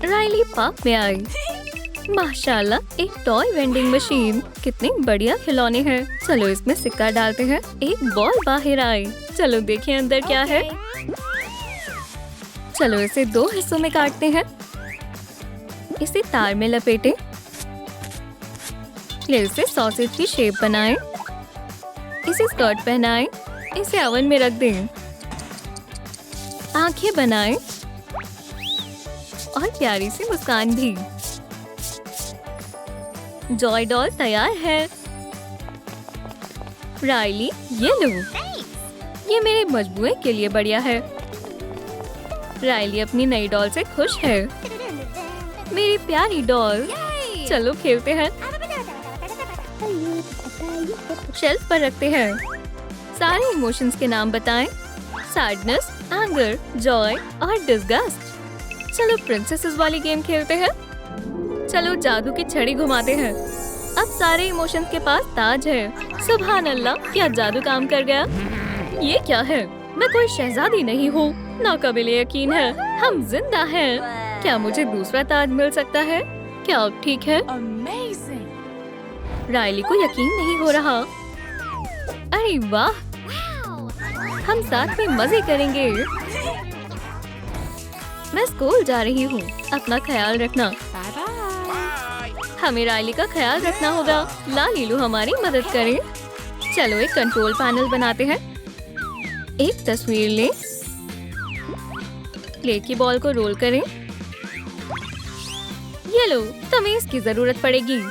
Riley park में आई। माशाल्लाह, एक टॉय वेंडिंग मशीन। कितने बढ़िया खिलौने हैं। चलो इसमें सिक्का डालते हैं। एक बॉल बाहर आई। चलो देखें अंदर क्या है। चलो इसे 2 हिस्सों में काटते हैं। इसे तार में लपेटें। फिर इसे सॉसेज की शेप बनाएं। इसे स्कर्ट पहनाएं। इसे ओवन में रख दें। आंखें बनाएं और प्यारी सी मुस्कान भी। जॉय डॉल तैयार है। राइली, ये लो। ये मेरे मजबूए के लिए बढ़िया है। राइली अपनी नई डॉल से खुश है। मेरी प्यारी डॉल। चलो खेलते हैं। शेल्फ पर रखते हैं। सारे इमोशंस के नाम बताएं। सैडनेस, एंगर, जॉय और डिस्गस्ट। चलो प्रिंसेसेस वाली गेम खेलते हैं। चलो जादू की छड़ी घुमाते हैं। अब सारे इमोशंस के पास ताज है। सुभान अल्लाह, क्या जादू काम कर गया। ये क्या है? मैं कोई शहजादी नहीं हूँ। नाकाबिले यकीन है, हम जिंदा हैं। क्या मुझे दूसरा ताज मिल सकता है? क्या अब ठीक है? राइली को यकीन नहीं हो रहा। अरे वाह, हम साथ में मजे करेंगे। मैं स्कूल जा रही हूँ। अपना ख्याल रखना। हमें राइली का ख्याल रखना होगा। लालीलू हमारी मदद करें। चलो एक कंट्रोल पैनल बनाते हैं। एक तस्वीर लें। क्ले की बॉल को रोल करें। ये लो, तुम्हें इसकी जरूरत पड़ेगी।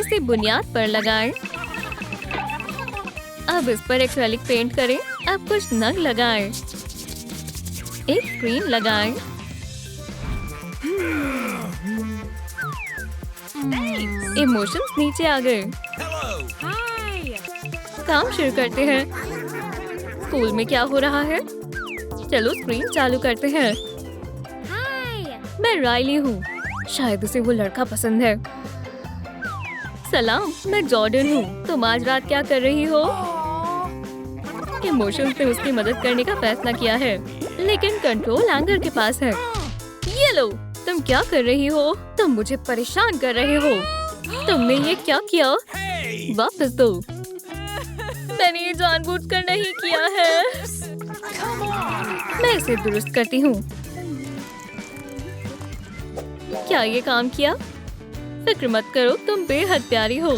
इसे बुनियाद पर लगाएं। अब इस पर एक्रेलिक पेंट करें। अब कुछ नग लगाएं। एक स्क्रीन लगाएं। इमोशंस नीचे आ गए। काम शुरू करते हैं। स्कूल में क्या हो रहा है? चलो स्क्रीन चालू करते हैं। मैं राइली हूँ। शायद उसे वो लड़का पसंद है। सलाम, मैं जॉर्डन हूँ। तुम आज रात क्या कर रही हो? इमोशंस ने उसकी मदद करने का फैसला किया है, लेकिन कंट्रोल एंगर के पास है। ये लो, तुम क्या कर रही हो? तुम मुझे परेशान कर रहे हो। तुमने ये क्या किया? वापस दो। मैंने ये जानबूझकर नहीं किया है। मैं इसे दुरुस्त करती हूँ। क्या ये काम किया? फिक्र मत करो, तुम बेहद प्यारी हो।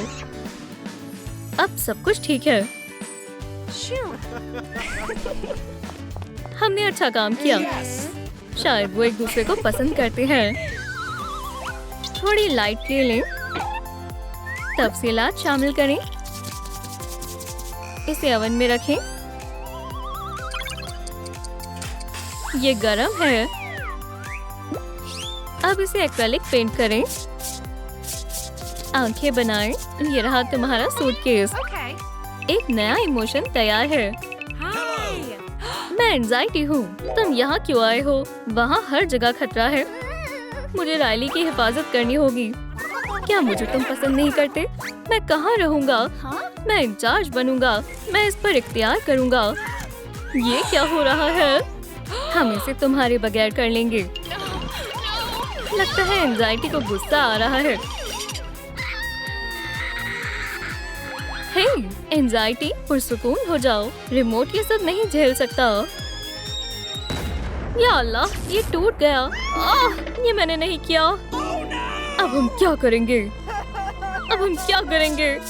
अब सब कुछ ठीक है। हमने अच्छा काम किया। शायद वो एक दूसरे को पसंद करते हैं। थोड़ी लाइट ले लें। तफसीलात शामिल करें। इसे ओवन में रखें। ये गरम है। अब इसे एक्रेलिक पेंट करें। आंखें बनाएं। ये रहा तुम्हारा सूटकेस। एक नया इमोशन तैयार है। मैं एंजाइटी हूँ। तुम यहाँ क्यों आए हो? वहाँ हर जगह खतरा है। मुझे राइली की हिफाजत करनी होगी। क्या मुझे तुम पसंद नहीं करते? मैं कहाँ रहूँगा? मैं इंचार्ज बनूंगा। मैं इस पर इख्तियार करूँगा। ये क्या हो रहा है? हम इसे तुम्हारे बगैर कर लेंगे। लगता है एंजाइटी को गुस्सा आ रहा है। हे एंजाइटी, पुरसुकून हो जाओ। रिमोट ये सब नहीं झेल सकता। या अल्लाह, ये टूट गया। ये मैंने नहीं किया। अब हम क्या करेंगे?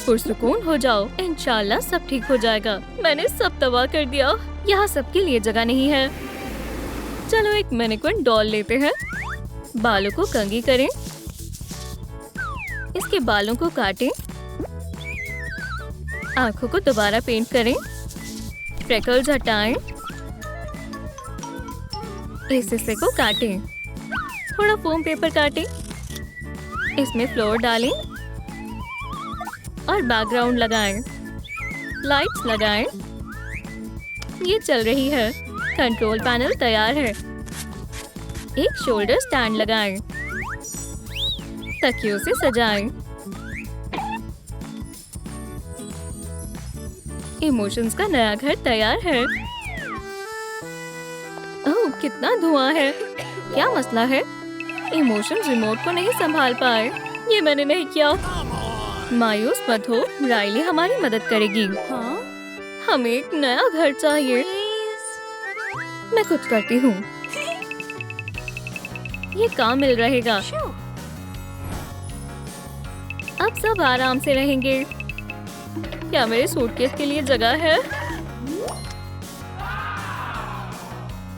पुरसुकून हो जाओ। इंशाल्लाह सब ठीक हो जाएगा। मैंने सब तबाह कर दिया। यहाँ सबके लिए जगह नहीं है। चलो एक मैनिक्विन डॉल लेते हैं। बालों को कंघी करें। इसके बालों को काटें। आंखों को दोबारा पेंट करें। फ्रेकल्स हटाएं। इस हिस्से को काटें। थोड़ा फोम पेपर काटें। इसमें फ्लोर डालें और बैकग्राउंड लगाएं। लाइट्स लगाएं। ये चल रही है। कंट्रोल पैनल तैयार है। एक शोल्डर स्टैंड लगाएं। तकियों से सजाएं। इमोशंस का नया घर तैयार है। ओह, कितना धुआं है। क्या मसला है? इमोशन रिमोट को नहीं संभाल पाए। ये मैंने नहीं किया। मायूस मत हो, राइली हमारी मदद करेगी। हमें एक नया घर चाहिए। मैं खुद करती हूँ। ये काम मिल रहेगा। अब सब आराम से रहेंगे। क्या मेरे सूटकेस के लिए जगह है?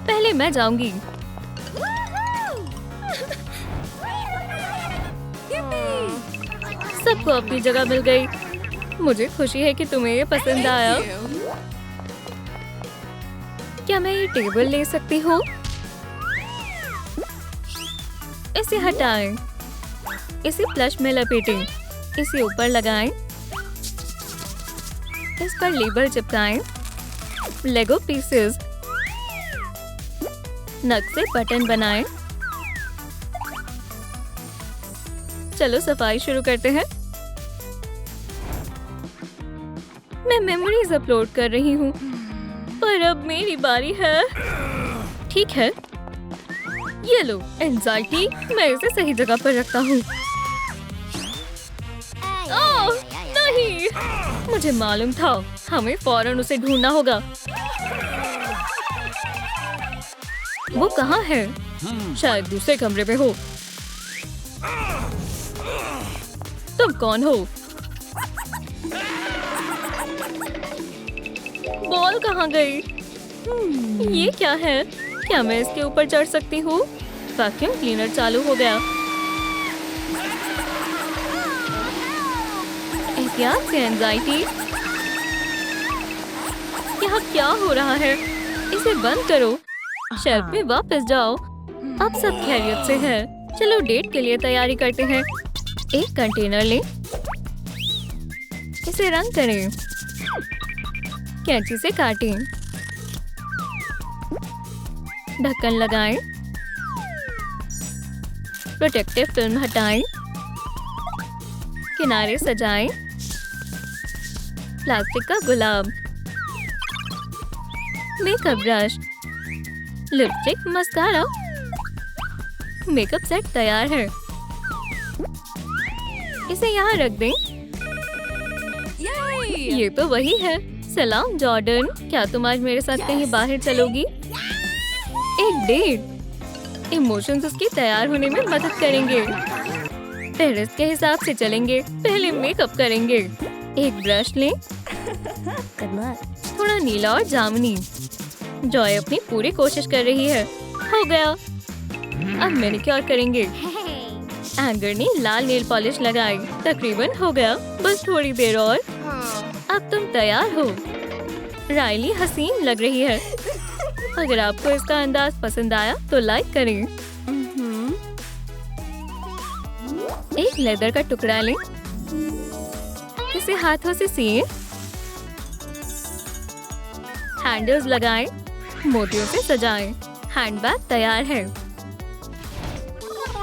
पहले मैं जाऊंगी। सबको अपनी जगह मिल गई। मुझे खुशी है कि तुम्हें ये पसंद आया। क्या मैं ये टेबल ले सकती हूँ? इसे हटाएं। इसे प्लश में लपेटें। इसे ऊपर लगाएं। इस पर लेबल चिपकाएं। लेगो पीसेस। नग से बटन बनाएं। चलो सफाई शुरू करते हैं। मैं मेमोरीज अपलोड कर रही हूँ, पर अब मेरी बारी है। ठीक है, ये लो एंजाइटी। मैं इसे सही जगह पर रखता हूँ। ओह नहीं, मुझे मालूम था। हमें फौरन उसे ढूंढना होगा। वो कहाँ है? शायद दूसरे कमरे में हो। तुम कौन हो? बॉल कहाँ गई? ये क्या है? क्या मैं इसके ऊपर चढ़ सकती हूँ? वैक्यूम क्लीनर चालू हो गया। एहतियात से एंजाइटी। यहाँ क्या हो रहा है? इसे बंद करो। शेल्फ में वापस जाओ। अब सब खैरियत से है। चलो डेट के लिए तैयारी करते हैं। एक कंटेनर लें। इसे रंग करें। कैंची से काटें। ढक्कन लगाएं। प्रोटेक्टिव फिल्म हटाएं। किनारे सजाएं। प्लास्टिक का गुलाब। Makeup brush. Lipstick, mascara. Makeup set तैयार है। इसे यहाँ रख दें। ये तो वही है। सलाम जॉर्डन, क्या तुम आज मेरे साथ कहीं बाहर चलोगी? एक डेट। इमोशंस उसके तैयार होने में मदद करेंगे। पेरिस के हिसाब से चलेंगे। पहले मेकअप करेंगे। एक ब्रश लें। थोड़ा नीला और जामुनी। जॉय अपनी पूरी कोशिश कर रही है। हो गया। अब मैनिक्योर करेंगे। एंगर ने लाल नेल पॉलिश लगाई। तकरीबन हो गया। बस थोड़ी देर और। अब तुम तैयार हो। राइली हसीन लग रही है। अगर आपको इसका अंदाज पसंद आया तो लाइक करें। एक लेदर का टुकड़ा लें। इसे हाथों से सिएं। हैंडल्स लगाएं। मोतियों से सजाएं। हैंडबैग तैयार है।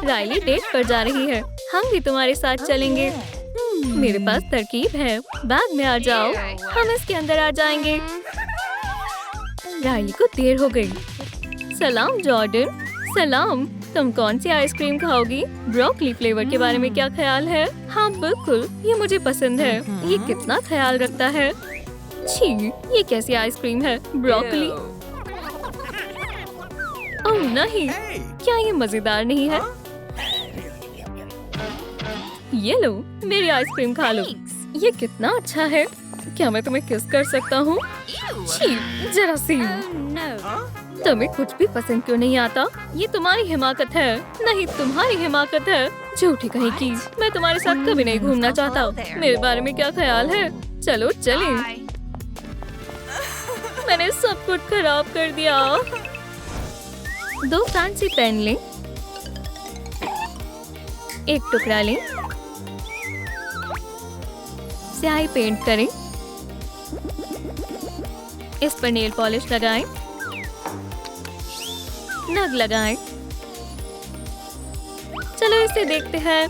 राइली डेट पर जा रही है। हम भी तुम्हारे साथ चलेंगे। मेरे पास तरकीब है। बैग में आ जाओ। हम इसके अंदर आ जाएंगे। राइली को देर हो गई। सलाम जॉर्डन। सलाम। तुम कौन सी आइसक्रीम खाओगी? ब्रोकली फ्लेवर के बारे में क्या ख्याल है? हाँ बिल्कुल, ये मुझे पसंद है। ये कितना ख्याल रखता है। छी, ये कैसी आइसक्रीम है? ब्रोकली। ओह नहीं, क्या ये मजेदार नहीं है? ये लो, मेरी आइसक्रीम खा लो। ये कितना अच्छा है। क्या मैं तुम्हें किस कर सकता हूँ? छी, जरा सी। तुम्हें कुछ भी पसंद क्यों नहीं आता? ये तुम्हारी हिमाकत है। नहीं, तुम्हारी हिमाकत है। झूठी कहीं की। मैं तुम्हारे साथ कभी नहीं घूमना चाहता। मेरे बारे में क्या ख्याल है? चलो चलें। मैंने सब कुछ खराब कर दिया। 2 फैंसी पेन लें। एक टुकड़ा लें। स्याही पेंट करें। इस पर नेल पॉलिश लगाएं। नग लगाएं। चलो इसे देखते हैं।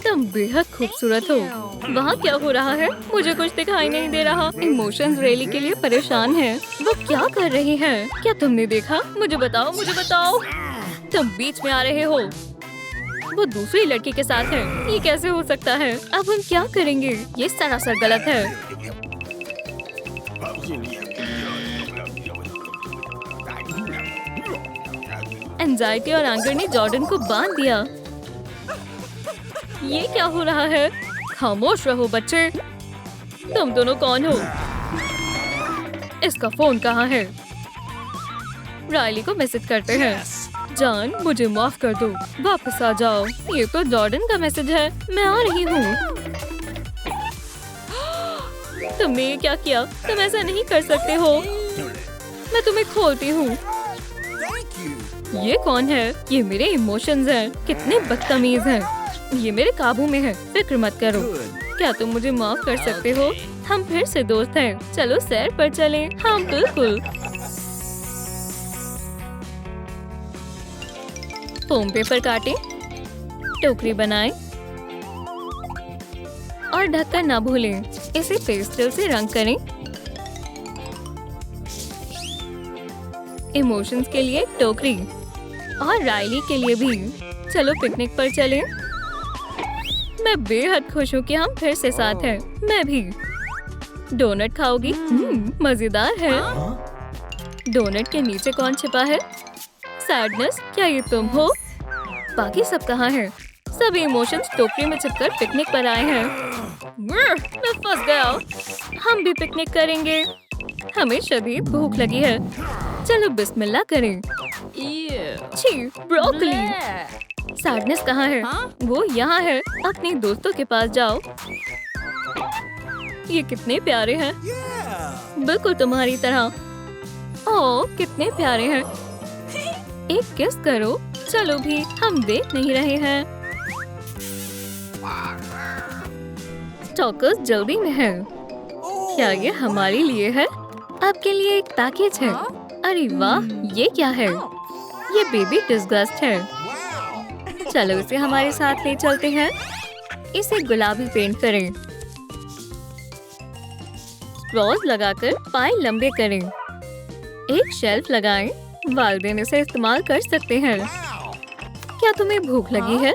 तुम बेहद खूबसूरत हो। वहाँ क्या हो रहा है? मुझे कुछ दिखाई नहीं दे रहा। इमोशंस रैली के लिए परेशान है। वो क्या कर रही है? क्या तुमने देखा? मुझे बताओ, मुझे बताओ। तुम बीच में आ रहे हो। वो दूसरी लड़की के साथ है। ये कैसे हो सकता है? अब हम क्या करेंगे? ये सरासर गलत है। एंजाइटी और एंगर ने जॉर्डन को बांध दिया। ये क्या हो रहा है? खामोश रहो बच्चे। तुम दोनों कौन हो? इसका फोन कहाँ है? रायली को मैसेज करते हैं। जान, मुझे माफ कर दो, वापस आ जाओ। ये तो जॉर्डन का मैसेज है। मैं आ रही हूँ। तुमने ये क्या किया? तुम ऐसा नहीं कर सकते हो। मैं तुम्हें खोलती हूँ। ये कौन है? ये मेरे इमोशंस हैं। कितने बदतमीज हैं। ये मेरे काबू में है। फिक्र मत करो। क्या तुम मुझे माफ कर सकते हो? हम फिर से दोस्त हैं। चलो सैर पर चलें। हाँ बिल्कुल। फोम पेपर काटें, टोकरी बनाएं और ढक्कन ना भूलें। इसे पेस्टल से रंग करें। इमोशंस के लिए टोकरी और रायली के लिए भी। चलो पिकनिक पर चलें। मैं बेहद खुश हूँ कि हम फिर से साथ हैं। मैं भी। डोनट खाओगी? मजेदार है। डोनट के नीचे कौन छिपा है? सैडनेस, क्या ये तुम हो? बाकी सब कहाँ हैं? सभी इमोशंस टोकरी में छिपकर पिकनिक पर आए हैं। मैं फंस गया। हम भी पिकनिक करेंगे। हमें शदीद भूख लगी है। चलो बिस्मिल्लाह करें। छी, ब्रोकली। सैडनेस कहाँ है? वो यहाँ है। अपने दोस्तों के पास जाओ। ये कितने प्यारे हैं। बिल्कुल तुम्हारी तरह। ओह, कितने प्यारे हैं। एक किस करो। चलो भी, हम देख नहीं रहे हैं। टॉकर्स जल्दी में है। क्या ये हमारे लिए है? आपके लिए एक पैकेज है। अरे वाह, ये क्या है? ये बेबी डिस्गस्ट है। चलो इसे हमारे साथ ले चलते हैं। इसे गुलाबी पेंट करें। स्ट्रॉज लगाकर पाए लंबे करें। एक शेल्फ लगाएं। वालिदैन इसे इस्तेमाल कर सकते हैं। क्या तुम्हें भूख लगी है?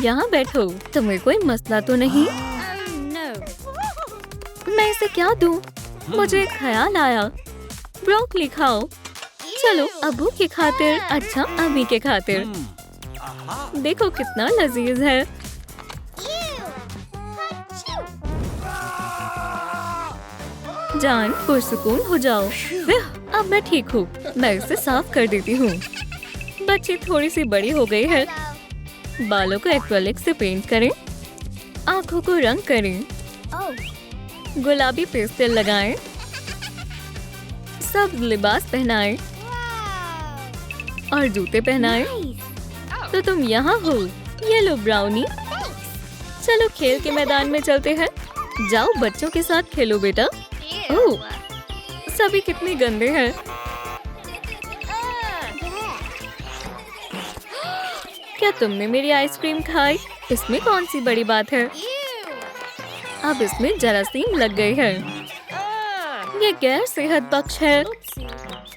यहाँ बैठो। तुम्हें कोई मसला तो नहीं? मैं इसे क्या दूं? मुझे एक ख्याल आया। ब्रोकली खाओ। चलो अब्बू की खातिर। अच्छा, अम्मी के खातिर। देखो कितना लजीज है। जान, पुरसुकून हो जाओ। अब मैं ठीक हूँ। मैं इसे साफ कर देती हूँ। बच्ची थोड़ी सी बड़ी हो गई है। बालों को एक्रेलिक से पेंट करें। आँखों को रंग करें। गुलाबी पेस्टल लगाएं। सब लिबास पहनाएं और जूते पहनाएं। तो तुम यहाँ हो। ये लो ब्राउनी। चलो खेल के मैदान में चलते हैं। जाओ बच्चों के साथ खेलो बेटा। ओह, सभी कितने गंदे हैं। क्या तुमने मेरी आइसक्रीम खाई? इसमें कौन सी बड़ी बात है? अब इसमें जरासीम लग गई है। ये गैर सेहत बख्श है।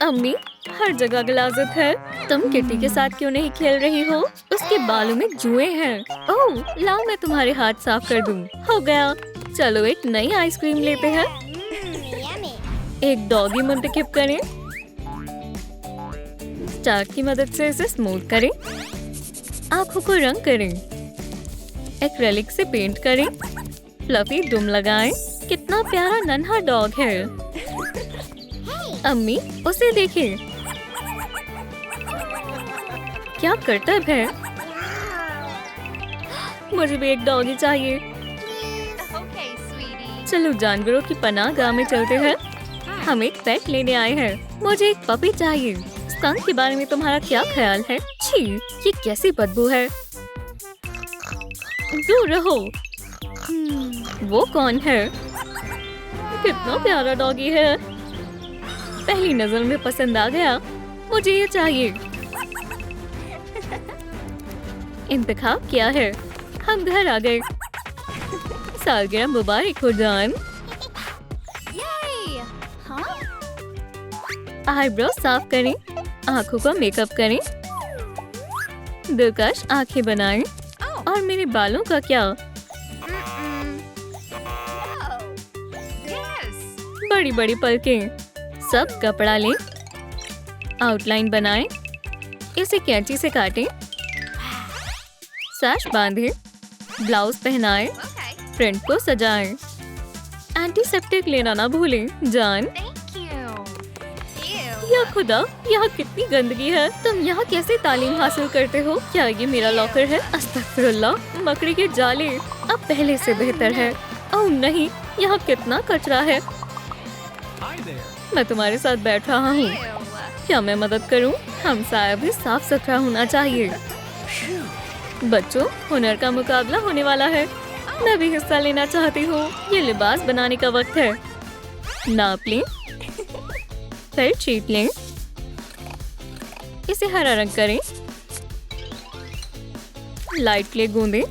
अम्मी, हर जगह गलाजत है। तुम किटी के साथ क्यों नहीं खेल रही हो? उसके बालों में जुएं हैं। ओह, लाओ मैं तुम्हारे हाथ साफ कर दूं। हो गया। चलो एक नई आइसक्रीम लेते हैं। एक डॉगी मुंतखब करें। स्टार की मदद से इसे स्मूथ करें। आँखों को रंग करें। एक्रेलिक से पेंट करें। फ्लफी दुम लगाएं। कितना प्यारा नन्हा डॉग है। अम्मी, उसे देखें। क्या करतब है। मुझे भी एक डॉगी चाहिए। चलो जानवरों की पनाहगाह में चलते हैं। हम एक पेट लेने आए हैं। मुझे एक पपी चाहिए। स्कंक के बारे में तुम्हारा क्या ख्याल है? छी, ये कैसी बदबू है। दूर रहो। वो कौन है? कितना प्यारा डॉगी है। पहली नजर में पसंद आ गया। मुझे ये चाहिए। इंतखाब क्या है? हम घर आ गए। सालगिरह मुबारक हो जान। आईब्रो साफ करें, आंखों का मेकअप करें, दिलकश आंखें बनाएं। और मेरे बालों का क्या? बड़ी बड़ी पलकें। सब कपड़ा लें, आउटलाइन बनाएं, इसे कैंची से काटें, सैश बांधें, ब्लाउज पहनाएं, फ्रंट को सजाएं। एंटीसेप्टिक लेना ना भूलें जान। या खुदा, यहाँ कितनी गंदगी है। तुम यहाँ कैसे तालीम हासिल करते हो? क्या ये मेरा लॉकर है? अस्तगफिरुल्लाह, मकड़ी के जाले। अब पहले से बेहतर है। ओह नहीं, यहाँ कितना कचरा है। मैं तुम्हारे साथ बैठ रहा हूँ, क्या मैं मदद करूँ? हमसाया भी साफ सुथरा होना चाहिए। बच्चों, हुनर का मुकाबला होने वाला है। मैं भी हिस्सा लेना चाहती हूँ। ये लिबास बनाने का वक्त है। नाप लें, फिर शीट लें, इसे हरा रंग करें, लाइट क्ले गूंदें,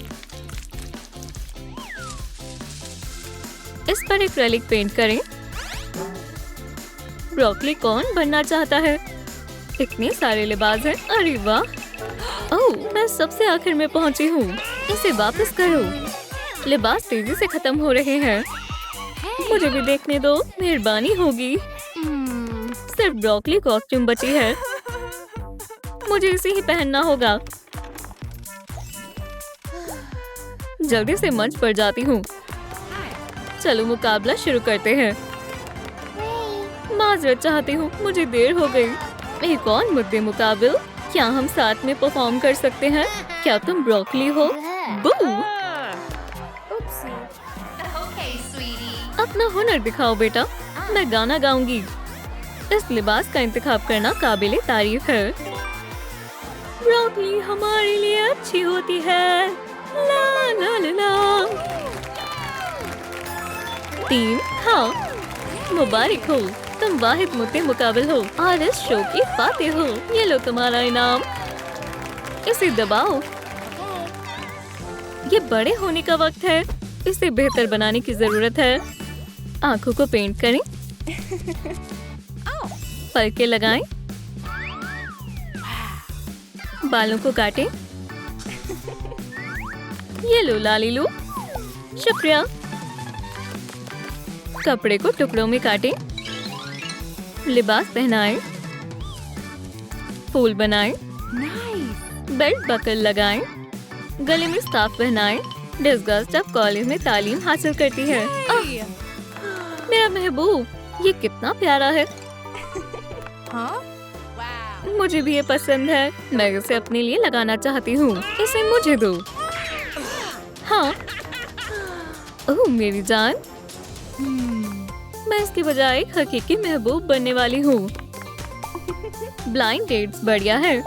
इस पर एक्रेलिक पेंट करें। ब्रोकली कौन बनना चाहता है? इतने सारे लिबास हैं। अरे वाह! ओह, मैं सबसे आखिर में पहुंची हूँ। इसे वापस करो। लिबास तेजी से खत्म हो रहे हैं। मुझे भी देखने दो, मेहरबानी होगी। सिर्फ ब्रोकली कॉस्ट्यूम बची है। मुझे इसे ही पहनना होगा। जल्दी से मंच पर जाती हूँ। चलो मुकाबला शुरू करते हैं। माजरत चाहती हूँ, मुझे देर हो गई। एक और मुद्दे मुकाबिल, क्या हम साथ में परफॉर्म कर सकते हैं? क्या तुम ब्रोकली हो? बू! अपना हुनर दिखाओ बेटा। मैं गाना गाऊंगी। इस लिबास का इंतखाब करना काबिले तारीफ है। ब्रोकली हमारे लिए अच्छी होती है। ला ला ला ला। टीम, हाँ, मुबारक हो, तुम वाहिद मुद्दे मुकाबिल हो और इस शो की फातेह हो। ये लो तुम्हारा इनाम। इसे दबाओ। ये बड़े होने का वक्त है। इसे बेहतर बनाने की जरूरत है। आंखों को पेंट करें, पलके लगाएं, बालों को काटें। ये लो लालीलू, शुक्रिया। कपड़े को टुकड़ों में काटें, लिबास पहनाएं, फूल बनाएं, बेल्ट बकल लगाएं, गले में स्कार्फ पहनाएं। डिस्गस्ट अब कॉलेज में तालीम हासिल करती है। मेरा महबूब, ये कितना प्यारा है। मुझे भी ये पसंद है। मैं इसे अपने लिए लगाना चाहती हूँ। इसे मुझे दो। हाँ। ओह मेरी जान, मैं इसकी बजाय एक हकीकी महबूब बनने वाली हूँ। ब्लाइंड डेट्स बढ़िया है।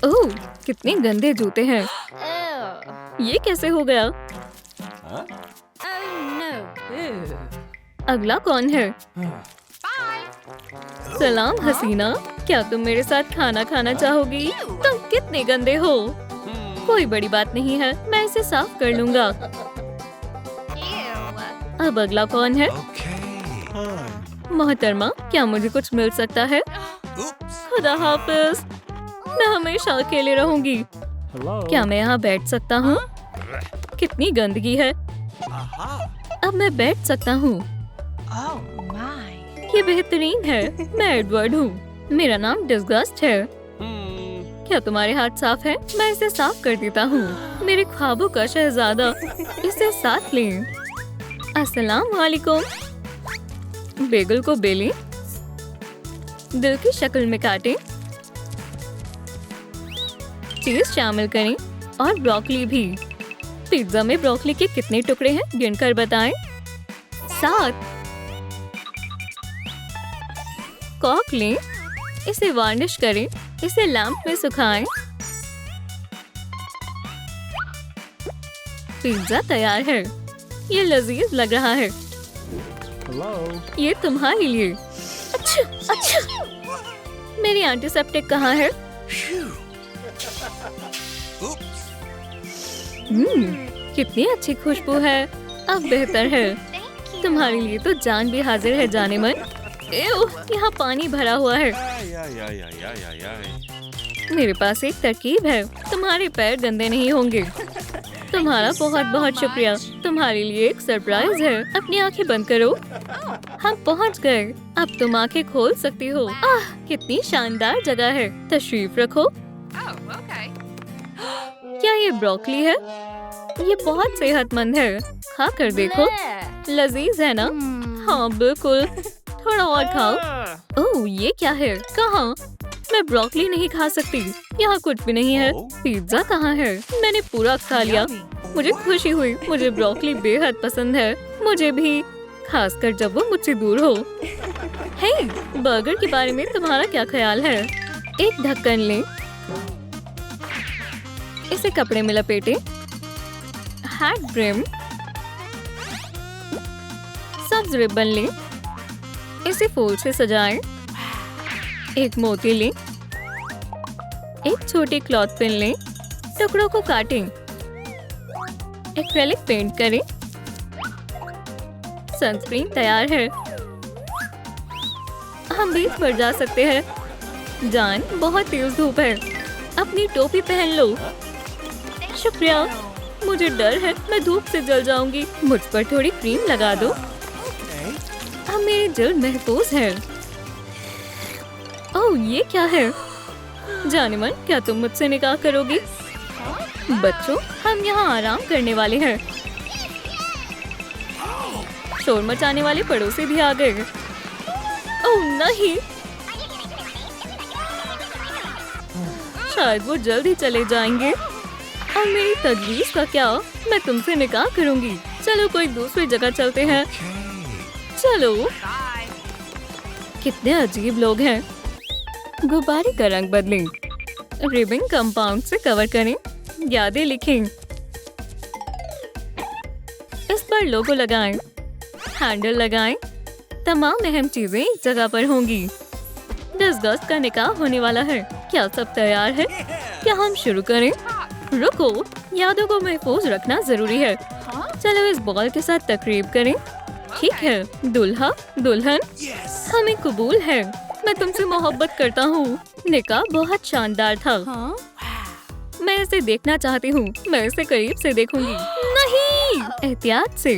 ओह, कितने गंदे जूते हैं। ये कैसे हो गया? अगला कौन है? सलाम हसीना, क्या तुम मेरे साथ खाना खाना चाहोगी? तुम कितने गंदे हो। कोई बड़ी बात नहीं है, मैं इसे साफ कर लूंगा। अब अगला कौन है? मोहतरमा, क्या मुझे कुछ मिल सकता है? खुदा हाफिज, मैं हमेशा अकेले रहूंगी। क्या मैं यहाँ बैठ सकता हूँ? कितनी गंदगी है। अब मैं बैठ सकता हूँ। ये बेहतरीन है। मैं एडवर्ड हूँ। मेरा नाम डिस्गस्ट है। क्या तुम्हारे हाथ साफ है? मैं इसे साफ कर देता हूँ। मेरे ख्वाबों का शहजादा, इसे साथ लें। अस्सलाम वालेकुम। बेगल को बेलें, दिल की शक्ल में काटें, चीज शामिल करें और ब्रोकली भी। पिज्जा में ब्रोकली के कितने टुकड़े हैं गिनकर बताएं। 7। कॉक लें, इसे वार्निश करें, इसे लैंप में सुखाएं। पिज्जा तैयार है। ये लजीज लग रहा है। ये तुम्हारे लिए। अच्छा, अच्छा। मेरी एंटीसेप्टिक कहाँ है? कितनी अच्छी खुशबू है। अब बेहतर है। तुम्हारे लिए तो जान भी हाजिर है जाने मन। यहाँ पानी भरा हुआ है। मेरे पास एक तरकीब है। तुम्हारे पैर गंदे नहीं होंगे। तुम्हारा बहुत बहुत शुक्रिया। तुम्हारे लिए एक सरप्राइज है। अपनी आंखें बंद करो। हम पहुंच गए। अब तुम आंखें खोल सकती हो। कितनी शानदार जगह है। तशरीफ रखो। क्या ये ब्रोकली है? ये बहुत सेहतमंद है। खा कर देखो। लजीज है ना? हाँ बिल्कुल। थोड़ा और खाओ। ओह ये क्या है? कहाँ? मैं ब्रोकली नहीं खा सकती। यहाँ कुछ भी नहीं है। पिज्जा कहाँ है? मैंने पूरा खा लिया। मुझे खुशी हुई। मुझे ब्रोकली बेहद पसंद है। मुझे भी, खासकर जब वो मुझसे दूर हो। हे, बर्गर के बारे में तुम्हारा क्या ख्याल है? एक ढक्कन लें। इसे कपड़े में लपेटें। Hat brim. सब्ज रिबन लें। इसे फूल से सजाएं। एक मोती लें। एक छोटी क्लॉथ पिन लें। टुकड़ों को काटें। एक्रेलिक पेंट करें। सनस्क्रीन तैयार है। हम बीच पर जा सकते हैं। जान, बहुत तेज धूप है। अपनी टोपी पहन लो। शुक्रिया। मुझे डर है मैं धूप से जल जाऊंगी। मुझ पर थोड़ी क्रीम लगा दो। अब मेरी जल्द महफूज है। ओह ये क्या है? जानेमन, क्या तुम मुझसे निकाह करोगी? बच्चों, हम यहाँ आराम करने वाले हैं। शोर मचाने वाले पड़ोसी भी आ गए। ओह नहीं, शायद वो जल्द ही चले जाएंगे। और मेरी तजवीज का क्या? मैं तुमसे निकाह करूंगी। चलो कोई दूसरी जगह चलते हैं। चलो। कितने अजीब लोग हैं। गुब्बारे का रंग बदलें। रिबन कंपाउंड से कवर करें। यादें लिखें। इस पर लोगो लगाएं। हैंडल लगाएं। तमाम अहम चीजें एक जगह पर होंगी। 10 अगस्त का निकाह होने वाला है। क्या सब तैयार है? क्या हम शुरू करें? रुको, यादों को महफूज रखना जरूरी है। चलो इस बॉल के साथ तकरीब करें। ठीक है दुल्हा दुल्हन, हमें कबूल है। मैं तुमसे मोहब्बत करता हूँ। निकाह बहुत शानदार था। मैं इसे देखना चाहती हूँ। मैं इसे करीब से देखूंगी। नहीं, एहतियात से।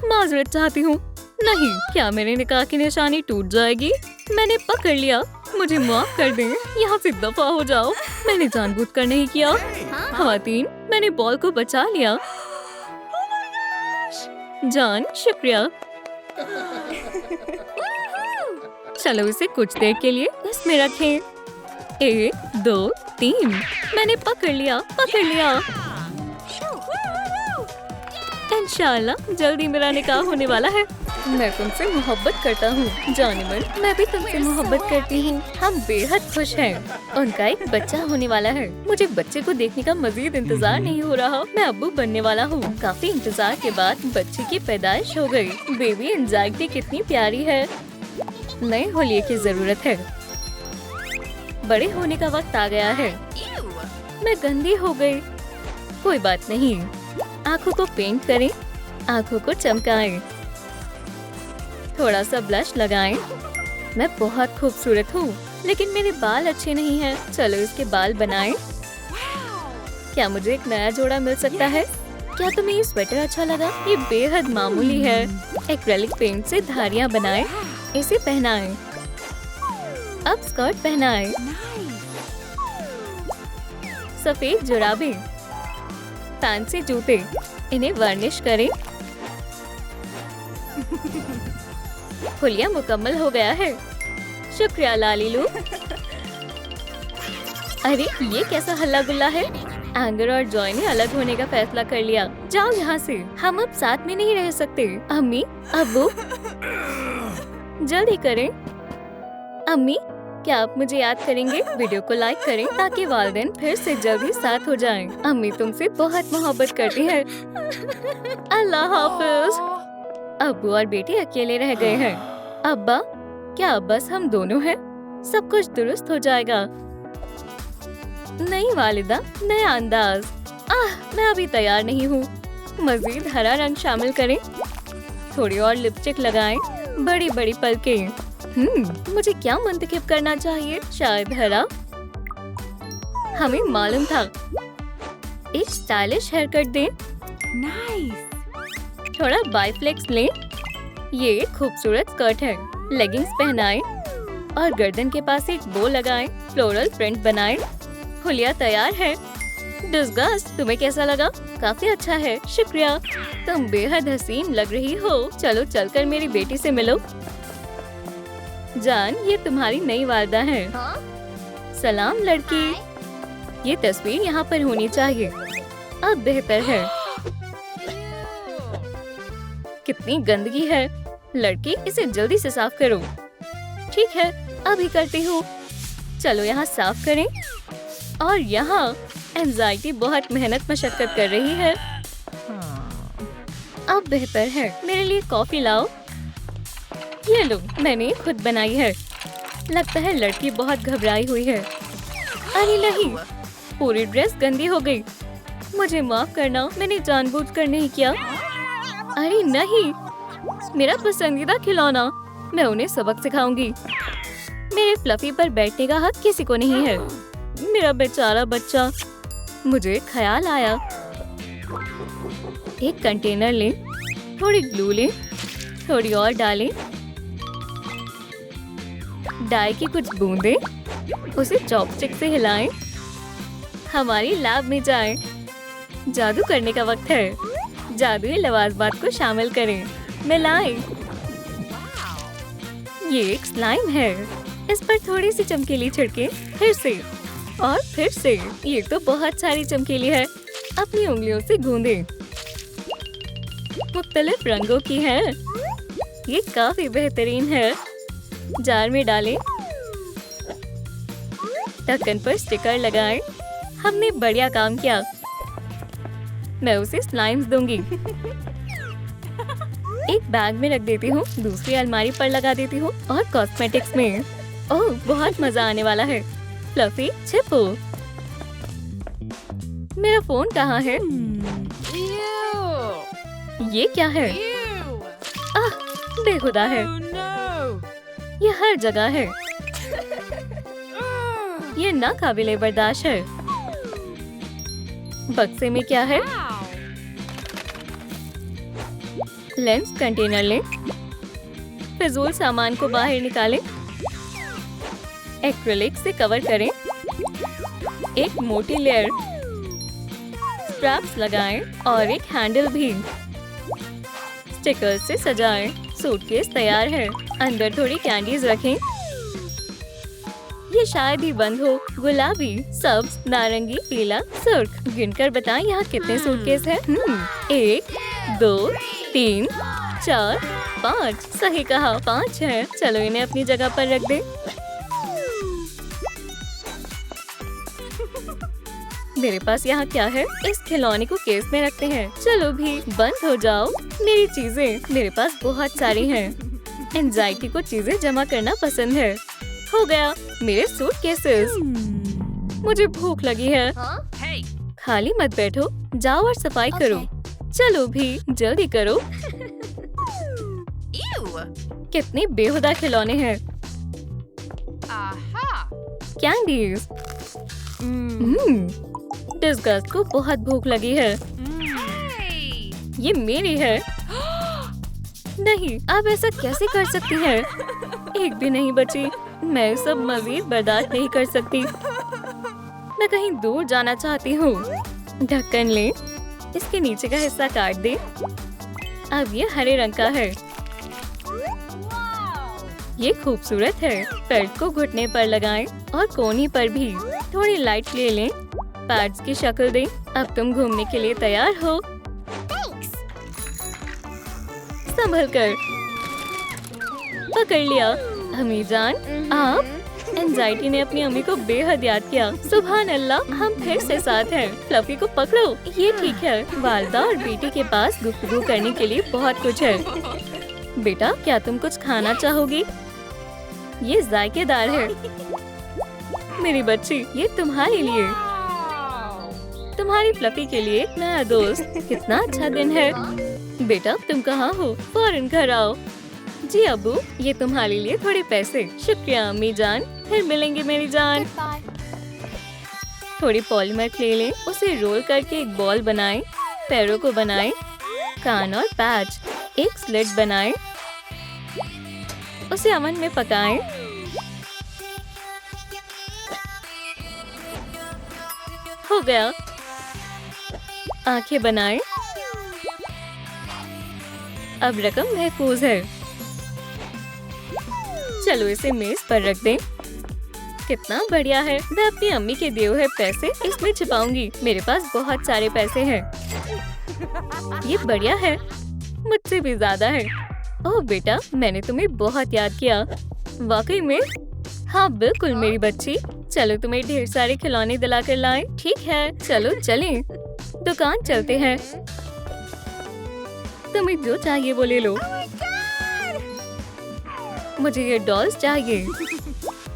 माजरत चाहती हूँ। नहीं, क्या मेरे निकाह की निशानी टूट जाएगी? मैंने पकड़ लिया। मुझे माफ कर दें। यहाँ से दफा हो जाओ। मैंने जानबूझकर नहीं किया। ख़वातीन, मैंने बॉल को बचा लिया। जान, शुक्रिया। चलो इसे कुछ देर के लिए इसमें रखें। 1, 2, 3। मैंने पकड़ लिया। इंशाल्लाह जल्दी मेरा निकाह होने वाला है। मैं तुमसे मोहब्बत करता हूँ जानेमन। मैं भी तुमसे मोहब्बत करती हूँ। हम बेहद खुश हैं। उनका एक बच्चा होने वाला है। मुझे बच्चे को देखने का मजीद इंतजार नहीं हो रहा। मैं अब्बू बनने वाला हूँ। काफी इंतजार के बाद बच्चे की पैदाइश हो गई। बेबी एंजाइटी कितनी प्यारी है। नए होलिये की जरूरत है। बड़े होने का वक्त आ गया है। मैं गंदी हो गई। कोई बात नहीं। आँखों को पेंट करें। आँखों को चमकाएं। थोड़ा सा ब्लश लगाएं। मैं बहुत खूबसूरत हूँ, लेकिन मेरे बाल अच्छे नहीं हैं। चलो इसके बाल बनाएं। क्या मुझे एक नया जोड़ा मिल सकता है? क्या तुम्हें ये स्वेटर अच्छा लगा? ये बेहद मामूली है। एक्रेलिक पेंट से धारियाँ बनाएं। इसे पहनाएं। अब स्कर्ट पहनाएं। सफेद जुराबे, फैंसी जूते, इन्हें वार्निश करें। हुलिया मुकम्मल हो गया है। शुक्रिया लालीलू। अरे ये कैसा हल्ला गुल्ला है? एंगर और जॉय ने अलग होने का फैसला कर लिया। जाओ यहाँ से। हम अब साथ में नहीं रह सकते। अम्मी, अब्बू, जल्दी करें। अम्मी, क्या आप मुझे याद करेंगे? वीडियो को लाइक करें ताकि वालिदैन फिर से जल्दी साथ हो जाएं। अम्मी तुमसे बहुत मोहब्बत करती है। अल्लाह हाफिज। अब्बू और बेटी अकेले रह गए हैं। अब्बा, क्या अब बस हम दोनों हैं? सब कुछ दुरुस्त हो जाएगा। नहीं वालिदा, नया अंदाज। मैं अभी तैयार नहीं हूँ। मजीद हरा रंग शामिल करें। थोड़ी और लिपस्टिक लगाएं। बड़ी बड़ी पलकें। मुझे क्या मुंतखब करना चाहिए? शायद हरा। हमें मालूम था। एक स्टाइलिश हेयर कट दें। नाइस। थोड़ा बाईफ्लेक्स लें। ये एक खूबसूरत स्कर्ट है। लेगिंग्स पहनाएं और गर्दन के पास एक बो लगाएं। फ्लोरल प्रिंट बनाएं। हुलिया तैयार है। डिस्गस्ट, तुम्हें कैसा लगा? काफी अच्छा है, शुक्रिया। तुम बेहद हसीन लग रही हो। चलो चलकर मेरी बेटी से मिलो। जान, ये तुम्हारी नई वालिदा है। सलाम लड़की। ये तस्वीर यहाँ पर होनी चाहिए। अब बेहतर है। कितनी गंदगी है। लड़की, इसे जल्दी से साफ करो। ठीक है, अभी करती हूँ। चलो यहाँ साफ करें। और यहाँ एंजाइटी बहुत मेहनत मशक्कत कर रही है। अब बेहतर है। मेरे लिए कॉफी लाओ। ये लो, मैंने खुद बनाई है। लगता है लड़की बहुत घबराई हुई है। अरे नहीं, पूरी ड्रेस गंदी हो गई। मुझे माफ करना, मैंने जानबूझकर नहीं किया। अरे नहीं, मेरा पसंदीदा खिलौना। मैं उन्हें सबक सिखाऊंगी। मेरे फ्लफी पर बैठने का हक किसी को नहीं है। मेरा बेचारा बच्चा। मुझे ख्याल आया। एक कंटेनर लें, थोड़ी ग्लू लें, थोड़ी और डालें, डाई की कुछ बूंदें, उसे चॉपस्टिक से हिलाएं। हमारी लैब में जाएं। जादू करने का वक्त है। जादुई लवाजमात को शामिल करें। मिलाएं। ये एक स्लाइम है। इस पर थोड़ी सी चमकीली छिड़कें। फिर से और फिर से। ये तो बहुत सारी चमकीली है। अपनी उंगलियों से गूंदें। मुख्तलिफ रंगों की है। ये काफी बेहतरीन है। जार में डालें। ढक्कन पर स्टिकर लगाएं। हमने बढ़िया काम किया। मैं उसे स्लाइम्स दूंगी। एक बैग में रख देती हूँ, दूसरी अलमारी पर लगा देती हूँ और कॉस्मेटिक्स में। ओह, बहुत मजा आने वाला है। फ्लफी, छिपो। मेरा फोन कहाँ है? ये क्या है? बेखुदा है। ये हर जगह है। ये नाकाबिले बर्दाश्त है। बक्से में क्या है? लेंस कंटेनर लें। फिजूल सामान को बाहर निकालें। एक्रिलिक से कवर करें। एक मोटी लेयर। स्ट्रैप्स लगाएं और एक हैंडल भी। स्टिकर्स से सजाएं। सूटकेस तैयार है। अंदर थोड़ी कैंडीज रखें। ये शायद ही बंद हो। गुलाबी, सब्ज, नारंगी, पीला, सुर्ख। गिनकर बताएं यहाँ कितने सूटकेस हैं? 1, 2, 3, 4, 5। सही कहा, 5 हैं। चलो इन्हें अपनी जगह पर रख दें। मेरे पास यहाँ क्या है? इस खिलौने को केस में रखते हैं। चलो भी बंद हो जाओ। मेरी चीजें मेरे पास बहुत सारी हैं। एंजाइटी को चीजें जमा करना पसंद है। हो गया, मेरे सूटकेसेस। मुझे भूख लगी है। खाली मत बैठो, जाओ और सफाई करो। चलो भी जल्दी करो। कितने बेहुदा खिलौने हैं। कैंडीज। डिस्गस्ट को बहुत भूख लगी है। ये मेरी है। नहीं, आप ऐसा कैसे कर सकती हैं? एक भी नहीं बची। मैं सब मजीद बर्दाश्त नहीं कर सकती। मैं कहीं दूर जाना चाहती हूँ। ढक्कन लें। इसके नीचे का हिस्सा काट दें। अब ये हरे रंग का है। ये खूबसूरत है। पैड को घुटने पर लगाएं और कोहनी पर भी। थोड़ी लाइट ले लें। पैड्स की शक्ल दें। अब तुम घूमने के लिए तैयार हो। संभल कर। पकड़ लिया। अम्मी जान, आप? एंजाइटी ने अपनी अम्मी को बेहद याद किया। सुभान अल्लाह, हम फिर से साथ हैं। फ्लफी को पकड़ो। ये ठीक है। वालिदा और बेटी के पास गुफ्तगू करने के लिए बहुत कुछ है। बेटा, क्या तुम कुछ खाना चाहोगी? ये जायकेदार है। मेरी बच्ची, ये तुम्हारे लिए, तुम्हारी फ्लफी के लिए एक नया दोस्त। कितना अच्छा दिन है। बेटा तुम कहाँ हो? फौरन घर आओ। जी अब्बू, ये तुम्हारे लिए थोड़े पैसे। शुक्रिया अम्मी जान, फिर मिलेंगे मेरी जान। थोड़ी पॉलीमर ले लें, उसे रोल करके एक बॉल बनाएं। पैरों को बनाएं, कान और पैच। एक स्लिट बनाएं, उसे ओवन में पकाएं। हो गया। आंखें बनाएं। अब रकम महफूज है। चलो इसे मेज पर रख दें। कितना बढ़िया है। मैं अपनी अम्मी के दिए हुए पैसे इसमें छिपाऊंगी। मेरे पास बहुत सारे पैसे हैं। ये बढ़िया है, मुझसे भी ज्यादा है। ओह बेटा, मैंने तुम्हें बहुत याद किया। वाकई में? हाँ बिल्कुल मेरी बच्ची। चलो तुम्हें ढेर सारे खिलौने दिला कर लाएं। ठीक है, चलो चलें। दुकान चलते हैं। तुम्हें जो चाहिए वो ले लो। मुझे ये डॉल्स चाहिए।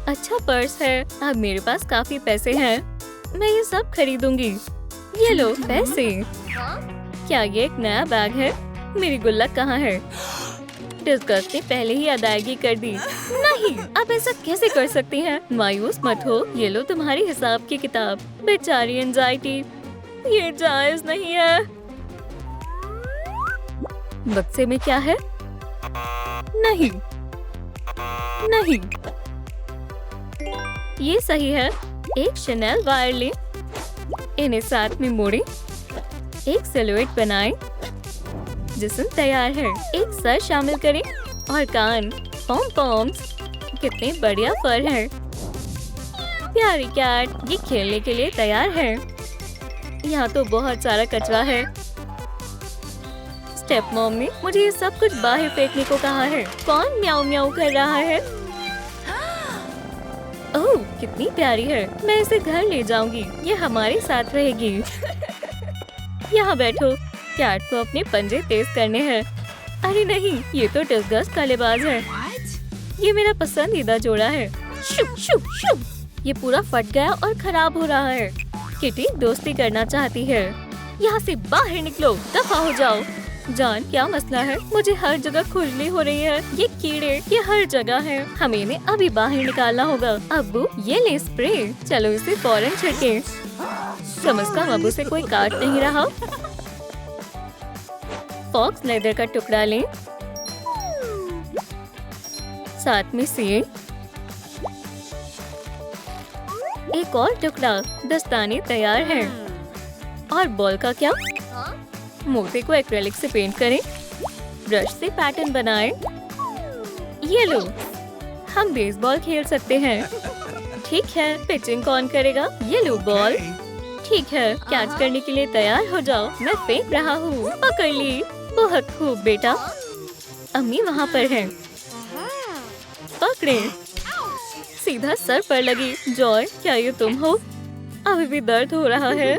अच्छा पर्स है। अब मेरे पास काफी पैसे हैं। मैं ये सब खरीदूंगी। ये लो पैसे। क्या ये एक नया बैग है? मेरी गुल्लक कहाँ है? डिस्कस ने पहले ही अदायगी कर दी। नहीं, आप ऐसा कैसे कर सकती हैं? मायूस मत हो, ये लो तुम्हारी हिसाब की किताब। बेचारी एंजाइटी, ये जायज नहीं है। बक्से में क्या है? नहीं नहीं, ये सही है। एक शनेल वायर लें, इन्हें साथ में मोड़ें, एक सिलुएट बनाएं। जिस्म तैयार है। एक सर शामिल करें और कान, पॉम पॉम्स। कितने बढ़िया फर है। प्यारी कैट, ये खेलने के लिए तैयार है। यहाँ तो बहुत सारा कचरा है। स्टेप मॉम ने मुझे ये सब कुछ बाहर फेंकने को कहा है। कौन म्याऊ म्याऊ कर रहा है? ओह, कितनी प्यारी है। मैं इसे घर ले जाऊंगी। ये हमारे साथ रहेगी। यहाँ बैठो। कैट को अपने पंजे तेज करने हैं। अरे नहीं, ये तो डिस्गस्ट का लिबास है। ये मेरा पसंदीदा जोड़ा है। शुभ शुभ शुभ। ये पूरा फट गया और खराब हो रहा है। किटी दोस्ती करना चाहती है। यहाँ से बाहर निकलो, दफा हो जाओ। जान, क्या मसला है? मुझे हर जगह खुजली हो रही है। ये कीड़े, ये हर जगह है। हमें इन्हें अभी बाहर निकालना होगा। अब्बू, ये ले स्प्रे। चलो इसे फौरन छिड़के। समझता हूँ अब्बू से कोई काट नहीं रहा। फॉक्स लेदर का टुकड़ा लें, साथ में सिए। एक और टुकड़ा। दस्ताने तैयार है। और बॉल का क्या? मोती को एक्रेलिक से पेंट करें। ब्रश से पैटर्न बनाएं। ये लो, हम बेसबॉल खेल सकते हैं। ठीक है, पिचिंग कौन करेगा? ये लो बॉल। ठीक है, कैच करने के लिए तैयार हो जाओ। मैं फेंक रहा हूँ। पकड़ ली। बहुत खूब बेटा। अम्मी वहाँ पर हैं। पकड़े। सीधा सर पर लगी। जॉय, क्या ये तुम हो? अभी भी दर्द हो रहा है।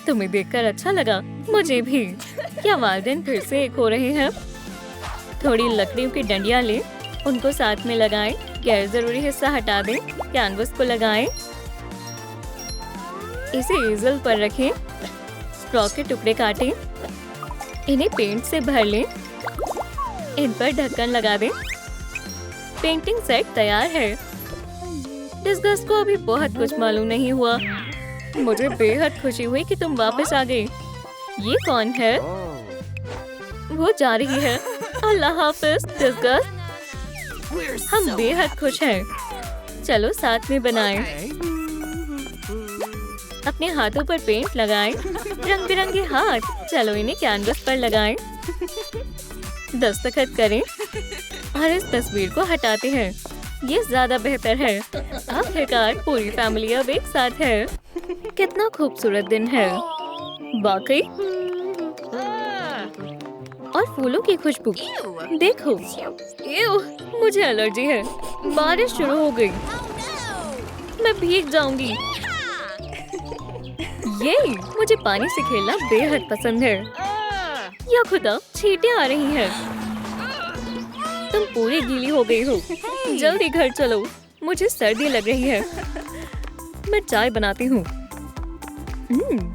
तुम्हें देखकर अच्छा लगा। मुझे भी। क्या वालिदैन फिर से एक हो रहे हैं? थोड़ी लकड़ियों की डंडियां लें, उनको साथ में लगाएं। गैर जरूरी हिस्सा हटा दें। कैनवस को लगाएं। इसे ईजल पर रखें। स्ट्रॉ के टुकड़े काटें। इन्हें पेंट से भर लें। इन पर ढक्कन लगा दें। पेंटिंग सेट तैयार है। डिस्गस्ट को अभी बहुत कुछ मालूम नहीं हुआ। मुझे बेहद खुशी हुई कि तुम वापस आ गई। ये कौन है? वो जा रही है। अल्लाह हाफिज डिस्गस्ट। हम बेहद खुश हैं। चलो साथ में बनाएं। अपने हाथों पर पेंट लगाएं। रंग बिरंगे हाथ। चलो इन्हें कैनवस पर लगाएं। दस्तखत करें और इस तस्वीर को हटाते हैं। ये ज्यादा बेहतर है। आखिरकार पूरी फैमिली अब एक साथ है। कितना खूबसूरत दिन है वाकई। और फूलों की खुशबू देखो। मुझे एलर्जी है। बारिश शुरू हो गई। मैं भीग जाऊंगी। ये मुझे पानी से खेलना बेहद पसंद है। या खुदा, छींटे आ रही हैं। तुम पूरी गीली हो गई हो। जल्दी घर चलो, मुझे सर्दी लग रही है। मैं चाय बनाती हूँ।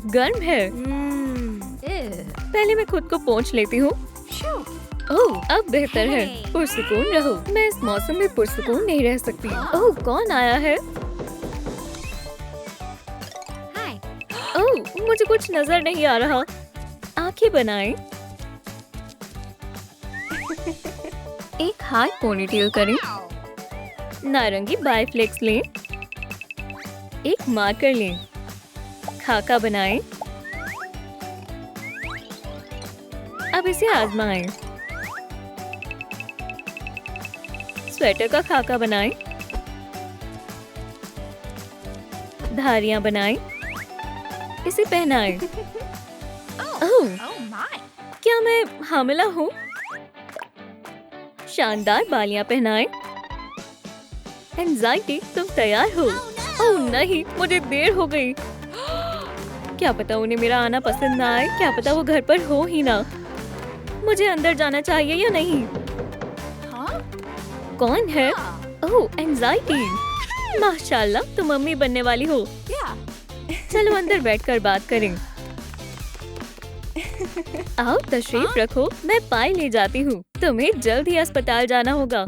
गर्म है। पहले मैं खुद को पोंछ लेती हूँ। ओह, अब बेहतर है। पुरसुकून रहो। मैं इस मौसम में पुरसुकून नहीं रह सकती। ओह, कौन आया है? ओह, मुझे कुछ नजर नहीं आ रहा। आंखें बनाएं। एक हाई पोनीटेल करें। नारंगी बायफ्लेक्स लें। एक मार्कर लें। खाका बनाएं। अब इसे आजमाएं। स्वेटर का खाका बनाएं। धारियां बनाएं। इसे पहनाएं। ओह, क्या मैं हामिला हूँ? शानदार बालियां पहनाएं। एंजाइटी, तुम तैयार हो? ओह नहीं, मुझे देर हो गई। क्या पता उन्हें मेरा आना पसंद ना आए। क्या पता वो घर पर हो ही ना। मुझे अंदर जाना चाहिए या नहीं? कौन है? ओह, एंजाइटी। माशाल्लाह, तुम मम्मी बनने वाली हो। चलो अंदर बैठकर बात करें। आओ तशरीफ रखो, मैं पाई ले जाती हूँ। तुम्हें जल्द ही अस्पताल जाना होगा।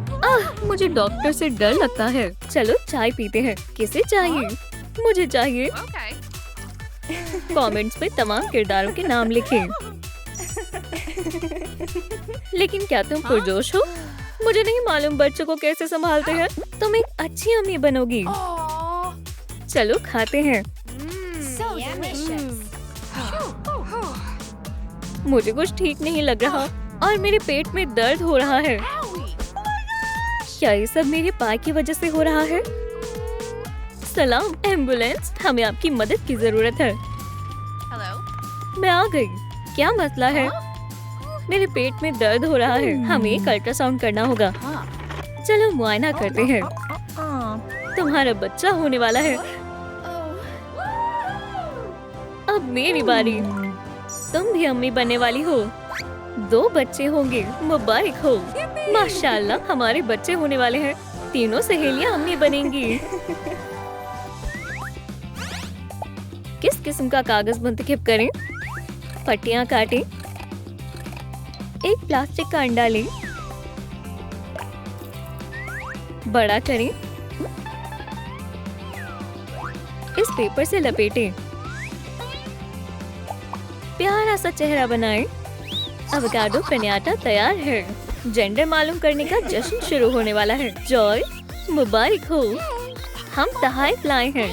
मुझे डॉक्टर से डर लगता है। चलो चाय पीते हैं। किसे चाहिए? मुझे चाहिए। कमेंट्स में तमाम किरदारों के नाम लिखें। लेकिन क्या तुम पुरजोश हो? मुझे नहीं मालूम बच्चों को कैसे संभालते हैं। तुम एक अच्छी अम्मी बनोगी। चलो खाते हैं। मुझे कुछ ठीक नहीं लग रहा और मेरे पेट में दर्द हो रहा है। क्या ये सब मेरे पाय की वजह से हो रहा है? सलाम एम्बुलेंस, हमें आपकी मदद की जरूरत है। मैं आ गई। क्या मसला है? मेरे पेट में दर्द हो रहा है। हमें एक अल्ट्रासाउंड करना होगा। चलो मुआयना करते हैं। तुम्हारा बच्चा होने वाला है। अब मेरी बारी। तुम भी अम्मी बनने वाली हो। 2 बच्चे होंगे। मुबारक हो। माशाल्लाह, हमारे बच्चे होने वाले हैं। तीनों सहेलियां अम्मी बनेंगी। किस किस्म का कागज मुंतखब करें? पट्टियां काटें। एक प्लास्टिक का अंडा लें। बड़ा करें। इस पेपर से लपेटें। प्यारा सा चेहरा बनाएं। एवोकाडो पिनाटा तैयार है। जेंडर मालूम करने का जश्न शुरू होने वाला है। जॉय, मुबारक हो। हम तोहफे लाए हैं।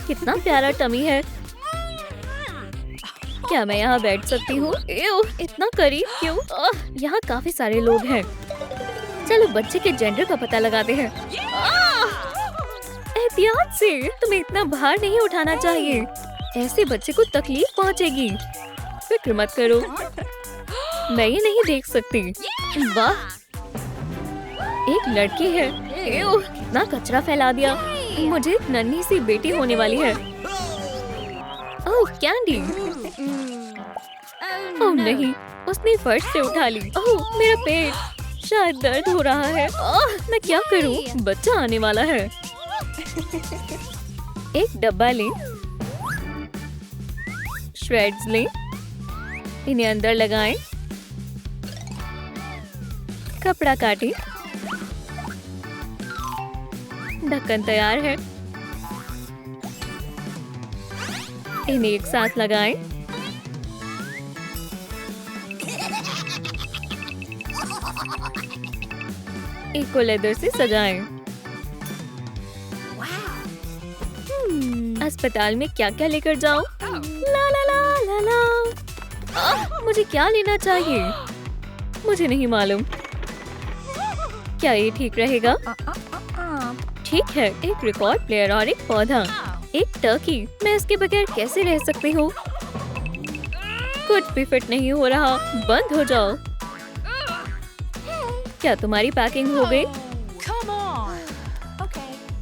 कितना प्यारा टमी है। क्या मैं यहाँ बैठ सकती हूँ? इतना करीब क्यों? यहाँ काफी सारे लोग हैं। चलो बच्चे के जेंडर का पता लगाते हैं। एहतियात से, तुम्हें इतना भार नहीं उठाना चाहिए। ऐसे बच्चे को तकलीफ पहुँचेगी। फिक्र मत करो, मैं ये नहीं देख सकती। वाह, एक लड़की है। कितना कचरा फैला दिया। मुझे नन्ही सी बेटी होने वाली है। ओह कैंडी। ओह नहीं, उसने फर्श से उठा ली। ओह मेरा पेट, शायद दर्द हो रहा है। मैं क्या करूं? बच्चा आने वाला है। एक डब्बा लें। श्रेड्स लें। इन्हें अंदर लगाएं। कपड़ा काटें। ढक्कन तैयार है। इन्हें एक साथ लगाएं। एक को लेदर से सजाएं। अस्पताल में क्या क्या लेकर जाऊं? ला ला ला ला ला। मुझे क्या लेना चाहिए? मुझे नहीं मालूम। क्या ये ठीक रहेगा? ठीक है, एक रिकॉर्ड प्लेयर और एक पौधा। एक टर्की। मैं इसके बगैर कैसे रह सकती हूँ? कुछ भी फिट नहीं हो रहा। बंद हो जाओ। क्या तुम्हारी पैकिंग हो गई?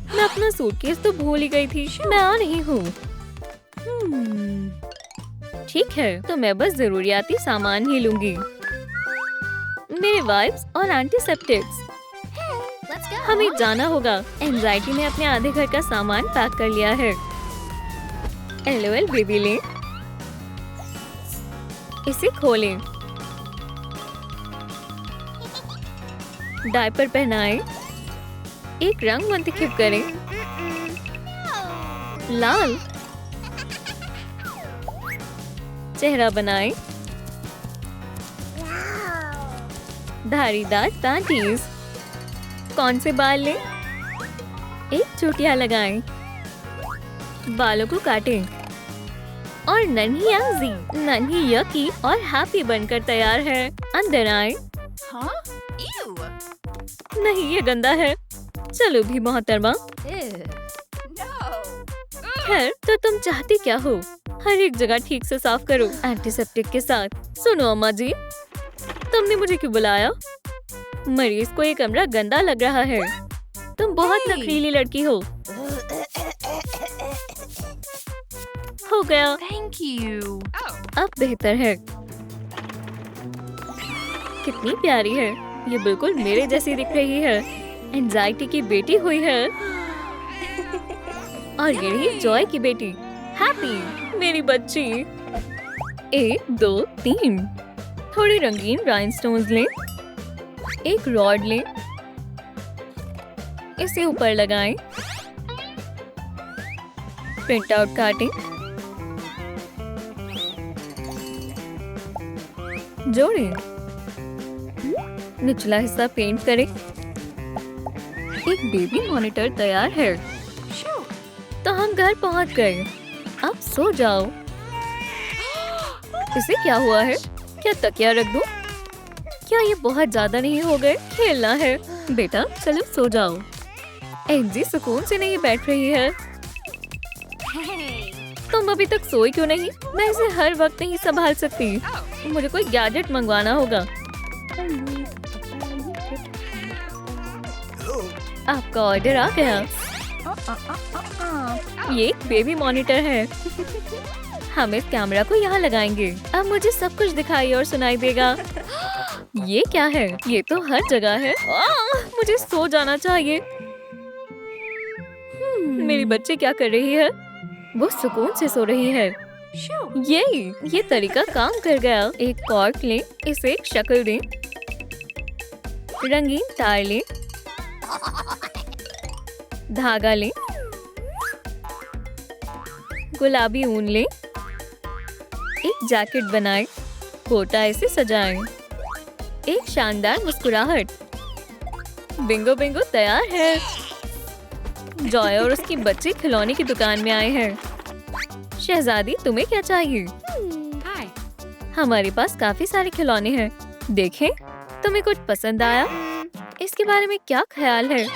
मैं अपना सूटकेस तो भूल ही गई थी। मैं आ रही हूँ। ठीक है, तो मैं बस जरूरियाती सामान ही लूंगी। मेरे वाइप्स और एंटीसेप्टिक्स। हमें जाना होगा। एंजाइटी ने अपने आधे घर का सामान पैक कर लिया है। LOL बेबी ले, इसे खोलें। डायपर पहनाएं। एक रंग मुंतखब करें। लाल। चेहरा बनाएं। धारीदार पैंटीज। कौन से बाल लें? एक चोटियां लगाएं। बालों को काटें और नन्ही आजी, नन्ही यकी और हैप्पी बनकर तैयार है। अंदर आए। नहीं, ये गंदा है। चलो भी मोहतरमा। खैर, तो तुम चाहती क्या हो? हर एक जगह ठीक से साफ करो एंटीसेप्टिक के साथ। सुनो अम्मा जी, तुमने मुझे क्यों बुलाया? मरीज को ये कमरा गंदा लग रहा है। तुम बहुत नखरीली लड़की हो। हो गया। Thank you. अब बेहतर है। कितनी प्यारी है। ये बिल्कुल मेरे जैसी दिख रही है। एंजाइटी की बेटी हुई है और ये रही जॉय की बेटी हैप्पी, मेरी बच्ची। 1 2 3। थोड़े रंगीन राइनस्टोन्स लें। एक रॉड लें, इसे ऊपर लगाएं। प्रिंट आउट काटें। जोड़ें। निचला हिस्सा पेंट करें। एक बेबी मॉनिटर तैयार है। तो हम घर पहुंच गए। अब सो जाओ। इसे क्या हुआ है? क्या तकिया रख दूं? क्या ये बहुत ज्यादा नहीं हो गए? खेलना है। बेटा चलो सो जाओ। एंजी सुकून से नहीं बैठ रही है। तुम अभी तक सोई क्यों नहीं? मैं इसे हर वक्त नहीं संभाल सकती। मुझे कोई गैजेट मंगवाना होगा। आपका ऑर्डर आ गया। ये एक बेबी मॉनिटर है। हम इस कैमरा को यहाँ लगाएंगे। अब मुझे सब कुछ दिखाई और सुनाई देगा। ये क्या है? ये तो हर जगह है। मुझे सो जाना चाहिए। मेरी बच्ची क्या कर रही है? वो सुकून से सो रही है। ये तरीका काम कर गया। एक कॉर्क लें, इसे एक शक्ल दें। रंगीन तार लें। धागा लें। गुलाबी ऊन लें। एक जैकेट बनाएं। कोटा इसे सजाएं। एक शानदार मुस्कुराहट। बिंगो बिंगो तैयार है। जॉय और उसकी बच्ची खिलौने की दुकान में आए हैं। शहजादी तुम्हें क्या चाहिए? हमारे पास काफी सारे खिलौने हैं। देखें, तुम्हें कुछ पसंद आया? इसके बारे में क्या ख्याल है?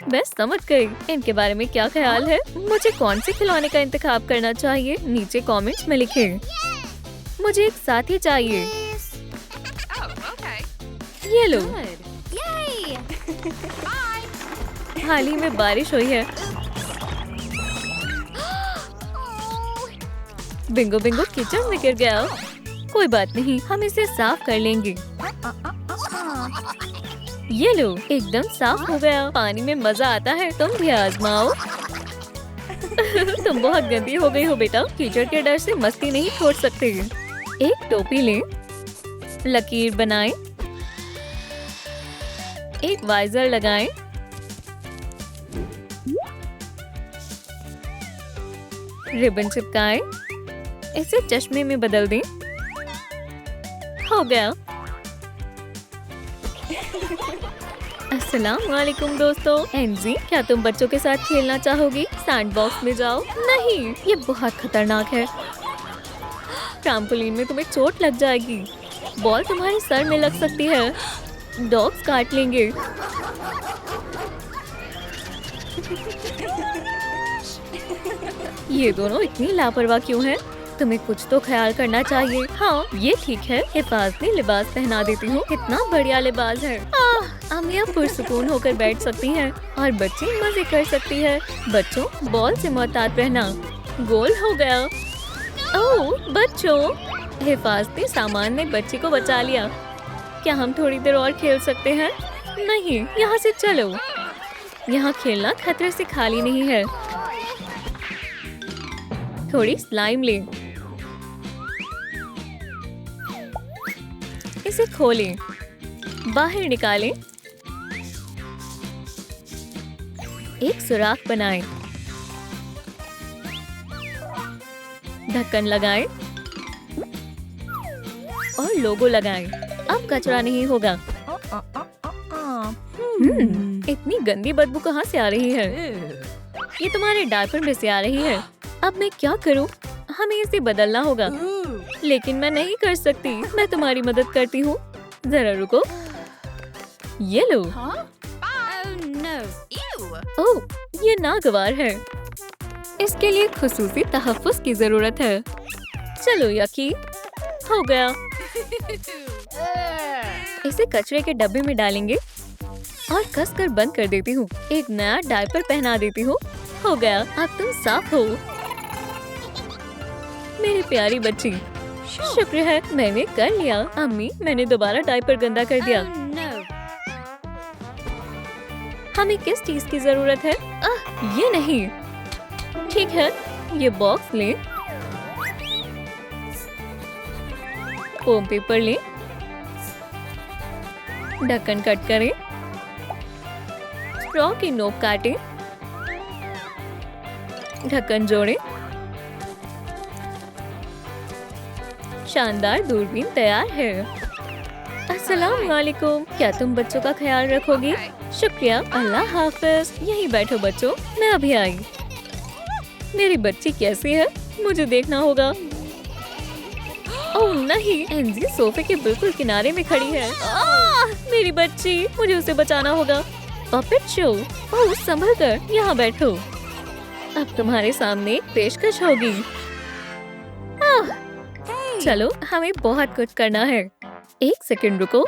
बस समझ गई। इनके बारे में क्या ख्याल है? मुझे कौन से खिलौने का इंतखाब करना चाहिए? नीचे कमेंट्स में लिखें। मुझे एक साथी चाहिए। ये लो। हाल ही में बारिश हुई है। बिंगो बिंगो किचन में गिर गया। कोई बात नहीं, हम इसे साफ कर लेंगे। ये लो, एकदम साफ हो गया। पानी में मजा आता है, तुम भी आजमाओ। तुम बहुत गंदी हो गई हो बेटा। कीचड़ के डर से मस्ती नहीं छोड़ सकते। एक टोपी लें, लकीर बनाएं। एक वाइजर लगाएं। रिबन चिपकाएं। इसे चश्मे में बदल दें। हो गया। अस्सलाम वालेकुम दोस्तों। एंजी, क्या तुम बच्चों के साथ खेलना चाहोगी? सैंडबॉक्स में जाओ। नहीं, ये बहुत खतरनाक है। ट्रैम्पोलिन में तुम्हें चोट लग जाएगी। बॉल तुम्हारे सर में लग सकती है। डॉग्स काट लेंगे। ये दोनों इतनी लापरवाह क्यों हैं? तुम्हें कुछ तो ख्याल करना चाहिए। हाँ, ये ठीक है। हिफाजती लिबास पहना देती हूँ। कितना बढ़िया लिबास है। अम्मियाँ पुरसुकून होकर बैठ सकती हैं और बच्चे मजे कर सकती है। बच्चों, बॉल से मोहतात रहना। गोल हो गया। ओह बच्चों, हिफाजती सामान ने बच्ची को बचा लिया। क्या हम थोड़ी देर और खेल सकते हैं? नहीं, यहाँ से चलो। यहाँ खेलना खतरे से खाली नहीं है। थोड़ी स्लाइम ले, इसे खोलें, बाहर निकालें, एक सुराख बनाएं, ढक्कन लगाएं और लोगो लगाएं। अब कचरा नहीं होगा। इतनी गंदी बदबू कहाँ से आ रही है? ये तुम्हारे डायपर में से आ रही है। अब मैं क्या करूं? हमें इसे बदलना होगा। लेकिन मैं नहीं कर सकती। मैं तुम्हारी मदद करती हूँ। जरा रुको। ये लो। ओह, ये नागवार है। इसके लिए खुसूसी तहफ्फुज़ की जरूरत है। चलो यकी, हो गया। इसे कचरे के डब्बे में डालेंगे और कसकर बंद कर देती हूँ। एक नया डायपर पहना देती हूँ। हो गया, अब तुम साफ हो। मेरी प्यारी बच्ची, शुक्र है मैंने कर लिया। अम्मी, मैंने दोबारा डायपर गंदा कर दिया। हमें किस चीज की जरूरत है? ये नहीं। ठीक है, ये बॉक्स लें, फोम पेपर लें, ढक्कन कट करें, स्ट्रॉ की नोक काटें, ढक्कन जोड़ें। शानदार दूरबीन तैयार है। अस्सलाम वालेकुम। क्या तुम बच्चों का ख्याल रखोगी? शुक्रिया, अल्लाह हाफिज। यहीं बैठो बच्चों, मैं अभी आई। मेरी बच्ची कैसी है? मुझे देखना होगा। ओह नहीं, एनजी सोफे के बिल्कुल किनारे में खड़ी है। मेरी बच्ची, मुझे उसे बचाना होगा। Puppet show. ओह, संभल कर, यहाँ बैठो। अब तुम्हारे सामने एक पेशकश होगी। चलो, हमें बहुत कुछ करना है। एक सेकंड रुको।